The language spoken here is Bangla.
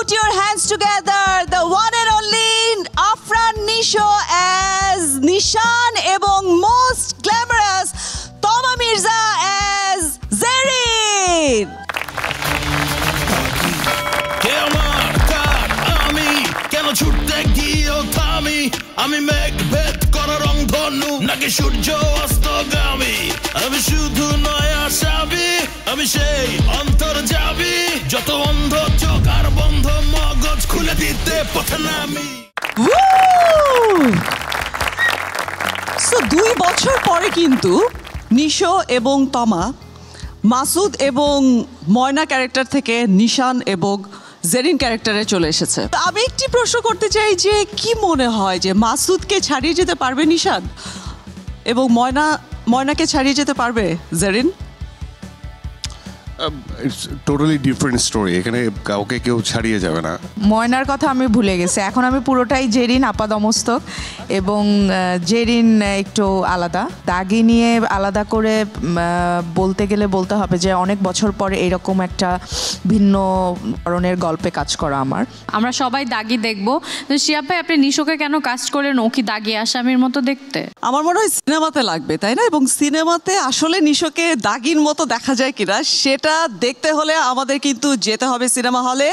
Put your hands together, the one and only Afran Nisho as Nishan এবং most glamorous Toma Mirza as Zerrin. কেন ছুটতে গিয়েও থামি আমি মেঘভেদ করা রংধনু নাকি সূর্য অস্তগামী আমি শুধু নয় আসামি আমি সেই অন্তর্যামী যত অন্ধ চোখ আর বন্ধ মগজ খুলে দিতে পথে নামি। সো 2 বছর পরে কিন্তু নিশো এবং তমা মাসুদ এবং ময়না ক্যারেক্টার থেকে নিশান এবং জেরিন ক্যারেক্টারে চলে এসেছে। আমি একটি প্রশ্ন করতে চাই যে কি মনে হয় যে মাসুদকে ছাড়িয়ে যেতে পারবে নিশান এবং ময়নাকে ছাড়িয়ে যেতে পারবে Zerin? It's totally different story, এখানে কাউকে কেউ ছাড়িয়ে যাবে না। ময়নার কথা আমি ভুলে গেছি, এখন আমি পুরোটাই জেরিন আপাদমস্তক এবং জেরিন একটু আলাদা। দাগি নিয়ে আলাদা করে বলতে গেলে বলতে হবে যে অনেক বছর পরে এরকম একটা ভিন্ন ধরনের গল্পে কাজ করা আমরা সবাই দাগি দেখবো। শিহাব ভাই, আপনি নিশোকে কেন কাস্ট করলেন? ও কি দাগি আসামির মতো দেখতে? আমার মনে হয় সিনেমাতে লাগবে, তাই না? এবং সিনেমাতে আসলে নিশোকে দাগির মতো দেখা যায় কিনা সেটা দেখতে হলে আমাদের কিন্তু যেতে হবে সিনেমা হলে।